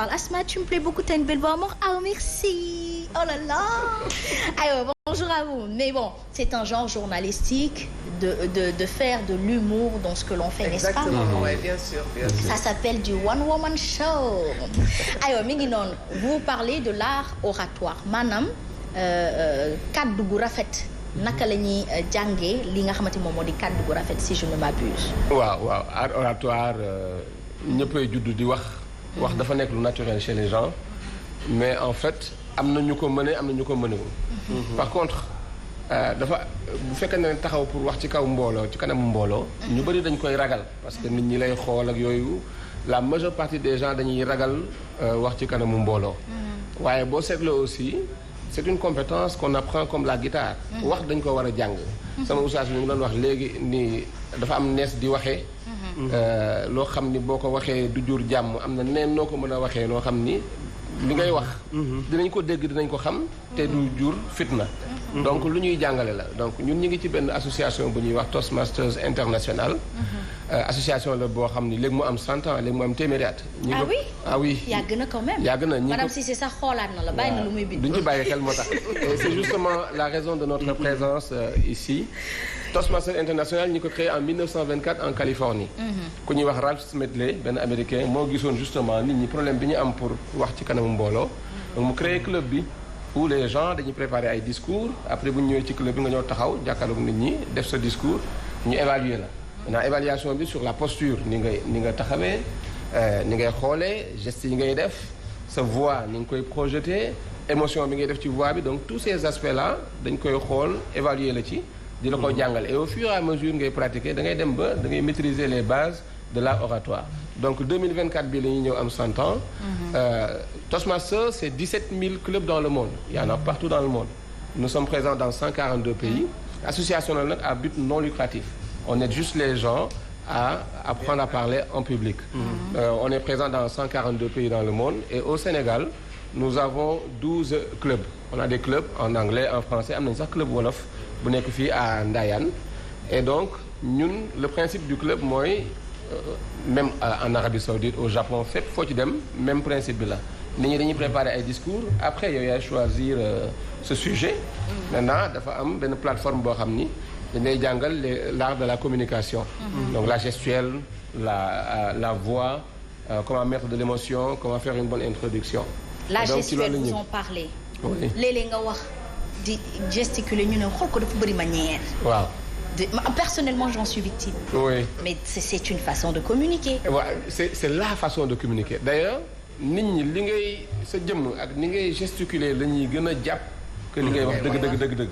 Asma, tu me plais beaucoup, t'as une belle voix, amour. Ah, merci. Oh là là. Alors, bonjour à vous. Mais bon, c'est un genre journalistique de faire de l'humour dans ce que l'on fait, n'est-ce pas? Exactement, oui, bien sûr, bien sûr. Ça s'appelle du one-woman show. Alors, mi ngi noonu, vous parlez de l'art oratoire. Maanaam kàddu gu rafet. Naka la ñuy jàngee li nga xamante moom moo di kàddu gu rafet si je ne m'abuse. waaw waaw art oratoire ñëppay judd di wax. wax dafa nekk lu naturel chez les gens mais en fait am na ñu ko mëne am na ñu ko mënewul. par contre dafa bu fekkee ne taxaw pour wax ci kaw mbooloo ci kanamu mbooloo. ñu bëri dañ koy ragal parce que nit ñi lay xool ak yooyu la majeure partie des gens dañuy ragal wax ci kanamu mbooloo. waaye boo seetloo aussi c'est une compétence qu'on apprend comme la guitare. wax dañ ko war a jàng. sama oustaz bi ñu ngi doon wax léegi nii dafa am nees di waxee. loo xam ni boo ko waxee du jur jàmm am na neen noo ko mën a waxee noo xam ni li ngay wax dinañ ko dégg dinañ ko xam te du jur fitna donc lu ñuy jàngale la donc ñun ñu ngi ci benn association bu ñuy wax Toastmasters International association la boo xam ni léegi mu am 100 ans léegi mu am téeméeri at ah oui ah oui yàgg na quand même yàgg na madame Cissé sax xoolaat na la bàyyi na lu muy bind duñ ci bàyyi xel moo tax et c'est justement la raison de notre présence ici Toastmasters International ñu ko créé en 1924 en Californie. ku ñuy wax Ralph Smedley benn américain moo gisoon justement nit ñi problème bi ñu am pour wax ci kanamu mbooloo. donc mu créé club bi où les gens dañuy préparer ay discours après bu ñu ñëwee ci club bi nga ñëw taxaw jàkkaarloog nit ñi def sa discours ñu évaluer la. maintenant évaluation bi sur la posture ni nga taxawee ni ngay xoolee gestes yi ngay def sa voix ni nga koy projeter émotion bi ngay def ci voix bi donc tous ces aspects là dañ koy xool évaluer la ci. di la ko jàngal et au fur et à mesure ngay pratiquer da ngay dem ba da ngay maîtriser les bases de l'art oratoire donc 2024 bii la ñuy ñëw am 100 ans. Toastmasters c'est 17 000 clubs dans le monde il y en a partout dans le monde nous sommes présents dans 142 pays association la nag à but non lucratif on aide juste les gens à apprendre à parler en public. On est présent dans 142 pays dans le monde et au Sénégal nous avons 12 clubs on a des clubs en anglais en français am nañu sax club wolof. bu nekk fii à Ndayane et donc ñun le principe du club mooy même en Arabie Saoudite au Japon fépp foo ci dem même principe bi la nit ñi dañuy préparer ay discours après yow yaay choisir ce sujet maintenant dafa am benn plateforme boo xam ni dañ lay jàngal l'art de la communication donc la gestuelle la voix comment mettre de l'émotion comment faire une bonne introduction la gestuelle vous en parlez léeg-léeg nga wax di gesticuler ñu ne xool ko dafa bëri manière. waaw. Personnellement j'en suis victime. oui mais c'est une façon de communiquer. waaw c'est la façon de communiquer d'ailleurs nit ñi li ngay sa jëmm ak ni ngay gesticuler la ñuy gën a jàpp. que li ngay wax dëgg.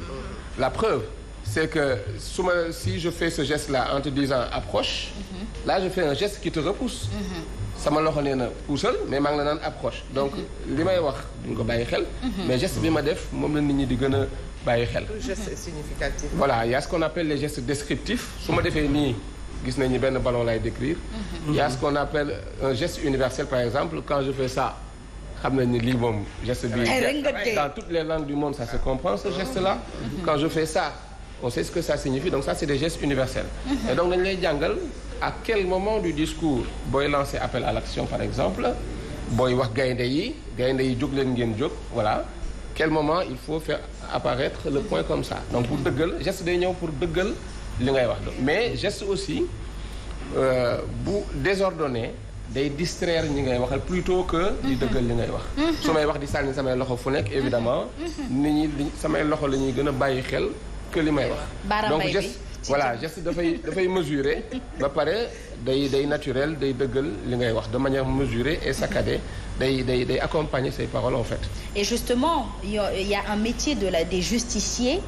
la preuve c'est que si je fais ce geste là en te disant approche. là je fais un geste qui te repousse. sama loxo nee na puusal mais maa ngi la naan approche donc li may wax duñ ko bàyyi xel. mais geste bi ma def moom la nit ñi di gën a bàyyi xel. geste significatif. voilà il y a ce qu'on appelle les gestes descriptifs su ma defee nii gis nañu benn ballon lay décrire. il y a ce qu'on appelle un geste universel par exemple quand je fais ça xam nañ ni lii moom geste bi. dans toutes les langues du monde ça se comprend ce geste là. quand je fais ça on sait ce que ça signifie donc ça c'est des gestes universels. et donc dañ lay jàngal. à quel moment du discours booy lancer appel à l'action par exemple booy wax gaynde yi jóg leen ngeen jóg voilà quel moment il faut faire apparaître le point comme ça donc pour dëggal geste day ñëw pour dëggal li ngay wax mais geste aussi bu désordonné day distraire ñi ngay waxal plutôt que di dëggal li ngay wax su may wax di sànni samay loxo fu nekk évidemment nit ñi samay loxo la ñuy gën a bàyyi xel que li may wax donc geste voilà geste dafay mesurer ba pare day naturel day dëggal li ngay wax de manière mesurée et saccadée day accompagner ces paroles en fait. Et justement il y a un métier des justiciers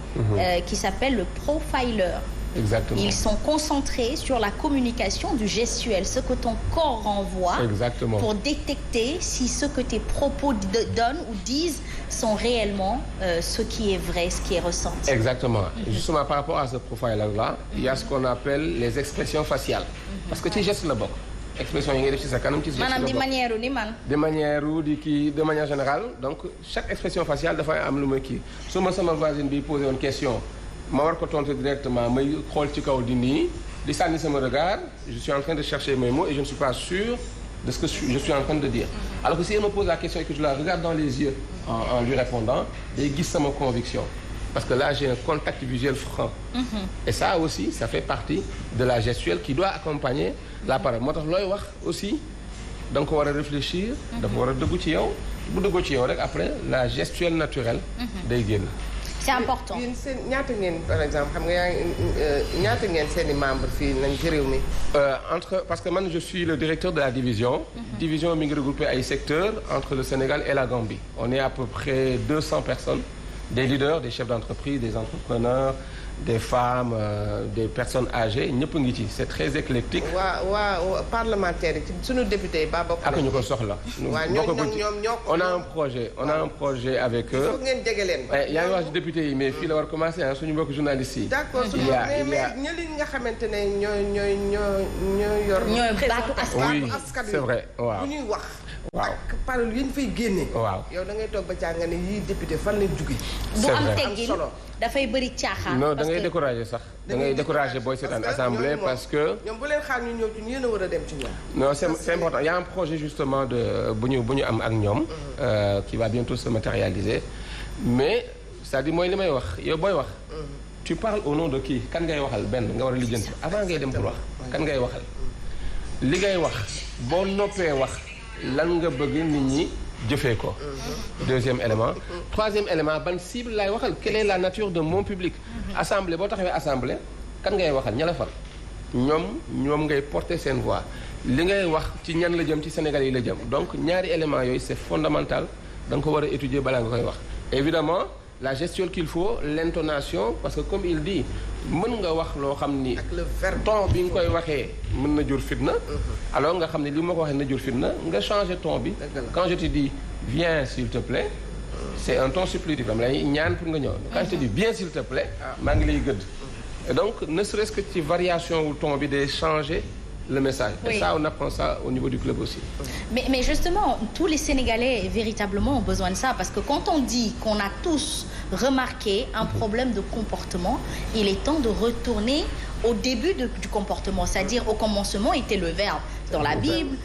qui s'appelle le profiler. Exactement. Ils sont concentrés sur la communication du gestuel, ce que ton corps renvoie. Exactement. Pour détecter si ce que tes propos donnent ou disent sont réellement ce qui est vrai, ce qui est ressenti. Exactement. Justement par rapport à ce profiler-là, il y a ce qu'on appelle les expressions faciales. Parce que ci geste la bokk. expression yi ngay def ci sa kanam ci geste la bokk. maanaam di manière ni man. de manière générale donc chaque expression faciale dafay am lu ma kii su ma sama voisine bi posé une question. ma war ko tontu directement may xool ci kaw di nii di sànni sama regard je suis en train de chercher mes mots et je ne suis pas sûr de ce que je suis en train de dire. Alors que si elle me pose la question et que je la regarde dans les yeux en lui répondant, day gis sama conviction. Parce que là, j'ai un contact visuel franc. Et ça aussi, ça fait partie de la gestuelle qui doit accompagner la parole. Moo tax looy wax aussi da nga ko war a réfléchir. dafa war a dëggu ci yow. bu dëggoo ci yow rek après la gestuelle naturelle. day génn. C'est important. yéen seen ñaata ngeen par exemple xam nga yaa ngi ñaata ngeen seen i membres fii nañ ci réew mi. Parce que man je suis le directeur de la division. Division mi ngi regroupé ay secteurs entre le Sénégal et la Gambie. On est à peu près 200 personnes. Des leaders, des chefs d'entreprise, des entrepreneurs, des femmes, des personnes âgées ñëpp ngi ci c'est très éclectique. waa parlementaire yi suñu député ba bokk. ak ñu ko soxla. on a un projet avec eux. foog ngeen jege leen. yaa ngi wax député yi mais fii la war commencer ah suñu mbokk journalistes yi. d'accord mais ñi nga xamante ne ñooy yor. ñooy baatu askan. oui c'est vrai waaw bu ñuy wax. waaw ak parole yi ñu fay génne. waaw yow da ngay toog ba caa nga ne yii député fan lañ jóge. du am teggin dafay bëri caaxaan. non da ngay décourager sax. da ngay décourager booy seetaan assemblée parce que. ñoom bu leen xaar ñu ñëw ci yéen a war a dem ci ñoom. non c'est important il y a un projet justement de bu ñu am ak ñoom. qui va bientôt se matérialiser. mais c'est-à-dire mooy li may wax yow booy wax. tu parles au nom de qui kan ngay waxal benn nga war a lijjanti avant ngay dem pour wax kan ngay waxal. li ngay wax boo noppee wax lan nga bëgg nit ñi jëfee ko. deuxième élément. troisième élément ban cible laay waxal quelle est la nature de mon public. assemblée boo taxawee assemblée kan ngay waxal ña la fal ñoom ngay porter seen voix li ngay wax ci ñan la jëm ci Sénégal yi la jëm donc ñaari éléments yooyu c'est fondamental da nga ko war a étudier balaa nga koy wax. évidemment la gestuelle qu'il faut l'intonation parce que comme il dit mën nga wax loo xam ni. ak le verbe ton bi nga koy waxee mën na jur fitna. alors nga xam ne li ma ko waxee na jur fitna nga changer ton bi. quand je te dis viens s'il te plaît. c'est un ton supplétif dama lay ñaan pour nga ñëw. quand je te dis bien s'il te plaît. maa ngi lay gëdd. et donc ne serait-ce que ci variation wu ton bi day changer le message. Oui. Et ça on apprend ça au niveau du club aussi. Mais justement tous les Sénégalais véritablement ont besoin de ça parce que quand on dit qu'on a tous remarqué un problème de comportement il est temps de retourner au début du comportement c'est-à-dire au commencement était le verbe dans la Bible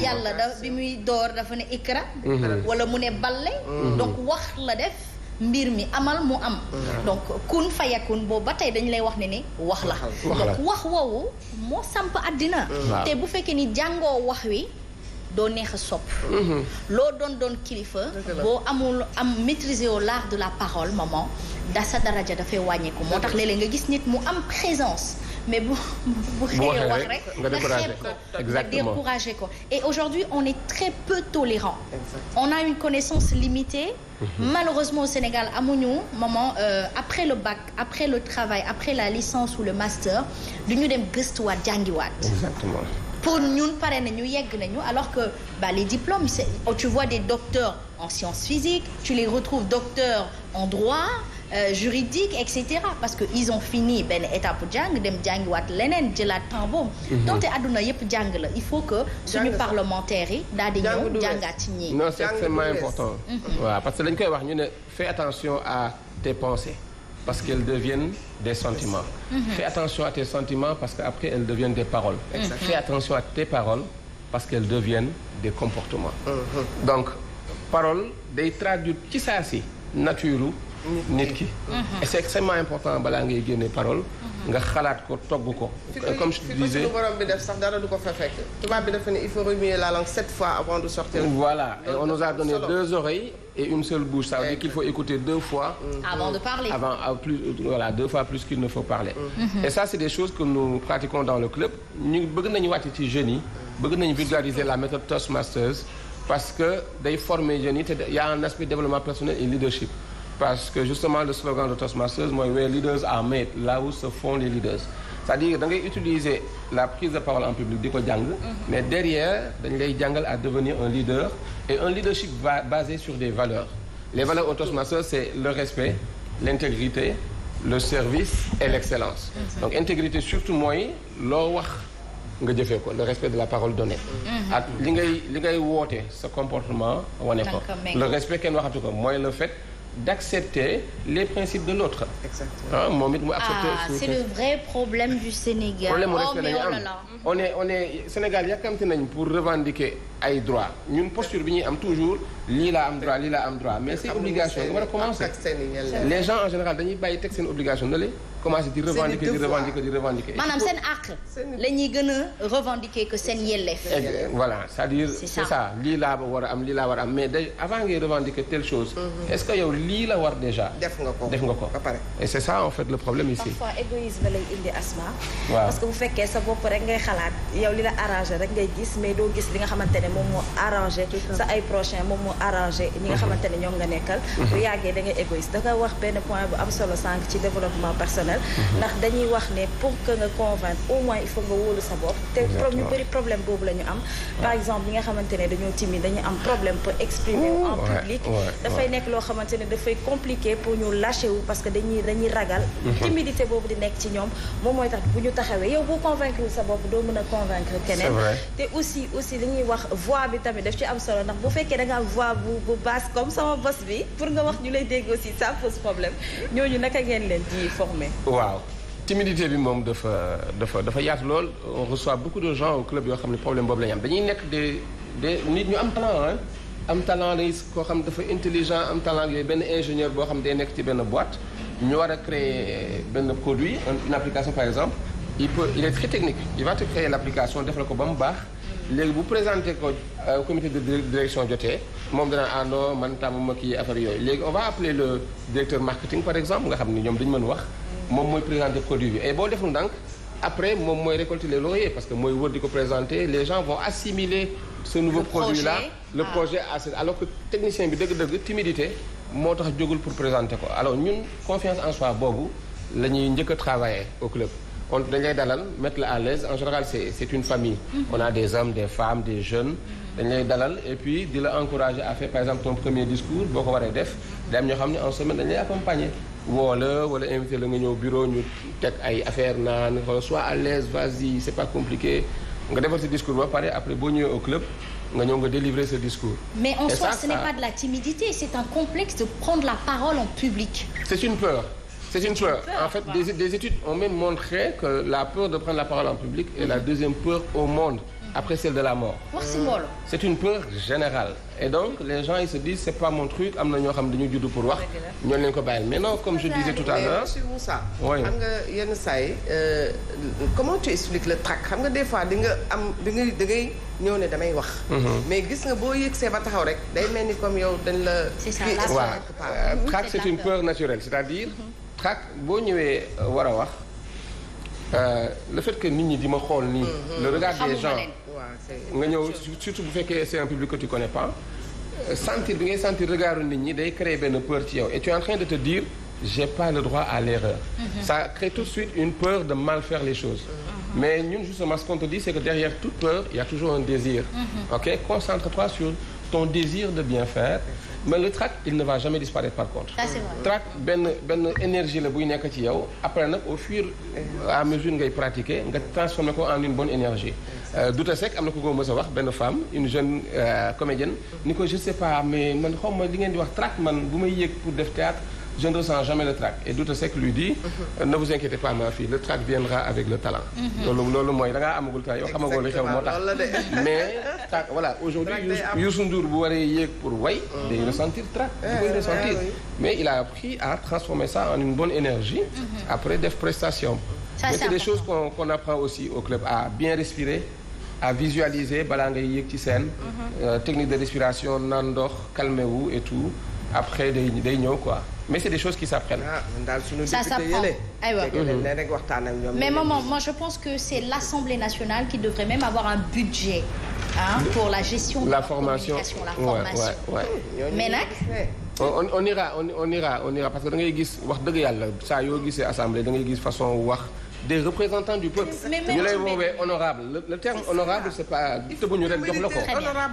yàlla da bi muy door dafa ne ikra wala mu ne balle donc wax la def mbir mi amal mu am donc kun fayakun boobu ba tey dañu lay wax ne wax la donc wax woowu moo samp àddina te bu fekkee ni jàngoo wax wi doo neex a sopp loo doon kilifa boo amul maîtriser au l'art de la parole maman da sa daraja dafay wàññeeku moo tax léeg-léeg nga gis nit mu am présence mais bu xëyee wax rek nga xeeb ko nga découragé ko et aujourd'hui on est très peu tolérant on a une connaissance limitée malheureusement au Sénégal amuñu maman après le bac après le travail après la licence ou le master du ñu dem gëstuwaat jàngiwaat exactement pour ñun pare nañu yegg nañu alors que les diplômes tu vois des docteurs en sciences physiques tu les retrouves docteurs en droit juridique etc parce que ils ont fini benn étape jàng dem jàngiwaat leneen jëlaat temps boobu donte àdduna yëpp jàng la il faut que suñu parlementaires yi daal di ñëw jàngaat ci ñi non c'est extrêmement important waaw parce que dañ koy wax ñu ne fais attention à tes pensées parce qu'elles deviennent des sentiments fais attention à tes sentiments parce que après elles deviennent des paroles fais attention à tes paroles parce qu'elles deviennent des comportements donc parole day traduire ci saa si nature nit ki et c'est extrêmement important balaa ngay génne parole nga xalaat ko togg ko comme je te disais fi ko borom bi def sax dara du ko fa fekk tubaab bi dafa ne il faut remuer la langue 7 fois avant de sortir voilà et on nous a donné 2 oreilles et une seule bouche ça veut dire qu'il faut écouter 2 fois avant de parler voilà 2 fois plus qu'il ne faut parler et ça c'est des choses que nous pratiquons dans le club ñu bëgg nañu wàcc ci jeunes yi bëgg nañu vulgariser la méthode Toastmasters parce que day former jeunes yi te il y a un aspect développement personnel et leadership parce que justement le slogan de Toastmasters mooy where leaders are made là où se font les leaders c'est-à-dire da ngay utiliser la prise de parole en public di ko jàng mais derrière dañ lay jàngal à devenir un leader et un leadership basé sur des valeurs les valeurs au Toastmasters c'est le respect l'intégrité le service et l'excellence donc intégrité surtout mooy loo wax nga jëfee ko le respect de la parole donnée ak li ngay woote sa comportement wane ko le respect kenn waxatu ko mooy le fait d'accepter les principes de l'autre. Exactement. moom it mu accepter. C'est le vrai problème du Sénégal. problème mu oh respect mais la oh ñu là am là. on est Sénégal yàkkamti nañ pour revendiquer ay droits ñun posture bi ñuy am toujours lii laa am droit lii laa am droit mais c'est obligation nga war a commencer. les gens en général dañuy bàyyi teg seen obligation na le commencer di revendiquer di revendiquer. maanaam seen àq la ñuy gën a revendiquer que seen yelleef. voilà c'est-à-dire c'est ça lii laa war a am lii laa war a am mais day avant ngay revendiquer telle chose. est-ce que yow lii la war déjà. def nga ko ba pare. et c'est ça en fait le problème ici. parfois égoïsme lay indi Asma. waaw parce que bu fekkee sa bopp rek ngay xalaat yow li la arrangé rek ngay gis mais doo gis li nga xamante ne moom moo arrangé sa ay prochain moom moo arrangé ñi nga xamante ne ñoom nga nekkal. bu yàggee da ngay égoïste da nga wax benn point bu am solo sànq ci développement personnel. ndax dañuy wax ne pour que nga convaincre au moins il faut nga wóolu sa bopp. te ñu bëri problème boobu la ñu am. par exemple ñi nga xamante ne dañoo timide dañuy am problème pour exprimer en public. dafay nekk loo xamante ne dafay compliqué pour ñu lâcher wu parce que dañuy ragal. timidité boobu di nekk ci ñoom moom mooy tax bu ñu taxawee yow boo convaincre sa bopp doo mën a convaincre keneen. te aussi dañuy wax voix bi tamit daf ci am solo ndax bu fekkee da nga am voix bu basse comme sama boss bi pour nga wax ñu lay dégg aussi ça pose problème ñooñu naka ngeen leen di former. waaw timidité bi moom dafa yaatu lool on reçoit beaucoup de gens au club yoo xam ne problème boobu la ñu am dañuy nekk des nit ñu am talent am talent day koo xam dafa intelligent am talent yooyu benn ingénieur boo xam day nekk ci benn boîte ñu war a créer benn produit une application par exemple il est très technique il va te créer l'application defal ko ba mu baax léegi bu présenté ko comité de direction jotee moom dana non man tàmmuma kii affaire yooyu léegi on va appeler le directeur marketing par exemple nga xam ni ñoom dañu mën wax moom mooy présenter produit bi et boo deful ndànk après moom mooy récolter les lauriers parce que mooy wër di ko présenter les gens vont assimiler ce nouveau produit là le projet alors que technicien bi dëgg-dëgg timidité moo tax jógul pour présenter ko alors ñun confiance en soi boobu la ñuy njëkk a travailler au club on dañ lay dalal mettre la à l'aise en général c'est une famille on a des hommes des femmes des jeunes dañ lay dalal et puis di la encourager à faire par exemple ton premier discours boo ko waree def day am ñoo xam ne en semaine dañ lay accompagner woo la wala invité la nga ñëw bureau ñu teg ay affaire naan sois à l'aise vas-y c'est pas compliqué nga defal ce discours ba pare après boo ñëwee au club nga ñëw nga délivrer ce discours. Mais en soi, ce n'est pas de la timidité, c'est un complexe de prendre la parole en public. C'est une peur. C'est une peur. En fait, des études ont même montré que la peur de prendre la parole en public est la deuxième peur au monde, après celle de la mort. C'est une peur générale. Et donc, les gens, ils se disent, c'est pas mon truc, am na ñoo xam dañu judd pour wax, ñoo leen ko bàyyil. Mais non, comme je disais tout à l'heure. Mais Moussa, xam nga yenn saa yi comment tu expliques le trac xam nga des fois di nga am da ngay ñëw ne damay wax. mais gis nga boo yëgsee ba taxaw rek day mel ni comme yow dañ la. C'est ça. waaw trac c'est une peur naturelle, c'est-à-dire trac boo ñëwee war a wax le fait que nit ñi di ma xool nii. le regard des gens. nga ñëw surtout bu fekkee c'est un public que tu connais pas sentir bi ngay sentir regardu nit ñi day créer benn peur ci yow et tu es en train de te dire j'ai pas le droit à l'erreur. Ça crée tout de suite une peur de mal faire les choses. Mais ñun justement ce qu'on te dit c'est que derrière toute peur il y a toujours un désir. Ok, concentre-toi sur ton désir de bien faire. Mais le trac il ne va jamais disparaître par contre. Ça c'est vrai. Trac benn énergie la buy nekk ci yow après nag au fur et à mesure ngay pratiquer nga transformer ko en une bonne énergie. Douta Seck am na ko mës a wax benn femme une jeune comédienne ni ko je sais pas mais man xaw ma li ngeen di wax trac man bu may yéeg pour def théâtre je ne ressens jamais le trac et Douta Seck lui dit ne vous inquiétez pas ma fille le trac viendra avec le talent. loolu mooy da ngaa amagul trac yow xamagoo li xew moo tax mais trac voilà aujourd'hui Youssou Ndour bu waree yéeg pour way day ressentir trac di koy ressentir mais il a appris à transformer ça en une bonne énergie après def prestation. Mais c'est des choses qu'on apprend aussi au club à bien respirer à visualiser balaa ngay yéeg ci scène technique de respiration naan ndox calmez-vous et tout après day ñëw quoi mais c'est des choses qui s'apprennent. Ça s'apprend. Mais maman, moi je pense que c'est l'Assemblée nationale qui devrait même avoir un budget pour la gestion de la communication, la formation. Mais nag on ira parce que da ngay gis wax dëgg yàlla saa yoo gisee assemblée da ngay gis façon wax des représentants du peuple. ñu lay woowee honorable le terme honorable c'est pas tëbuñu rek jox la ko.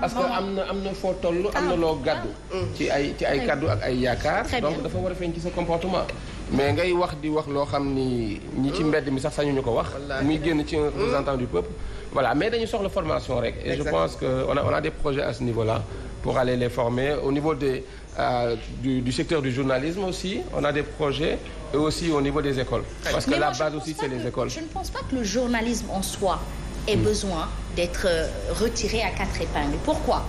parce que am na foo toll am na loo gàddu. ci ay kàddu ak ay yaakaar. donc dafa war a feeñ ci sa comportement. mais ngay wax di wax loo xam ni ñi ci mbedd mi sax sañuñu ko wax. muy génn ci un représentant du peuple. voilà mais dañu soxla formation rek. et je pense que on a des projets à ce niveau-là. pour aller les former. Au niveau du secteur du journalisme aussi, on a des projets, et aussi au niveau des écoles. Parce que la base aussi, c'est les écoles. Je ne pense pas que le journalisme en soi ait besoin d'être retiré à 4 épingles. Pourquoi ?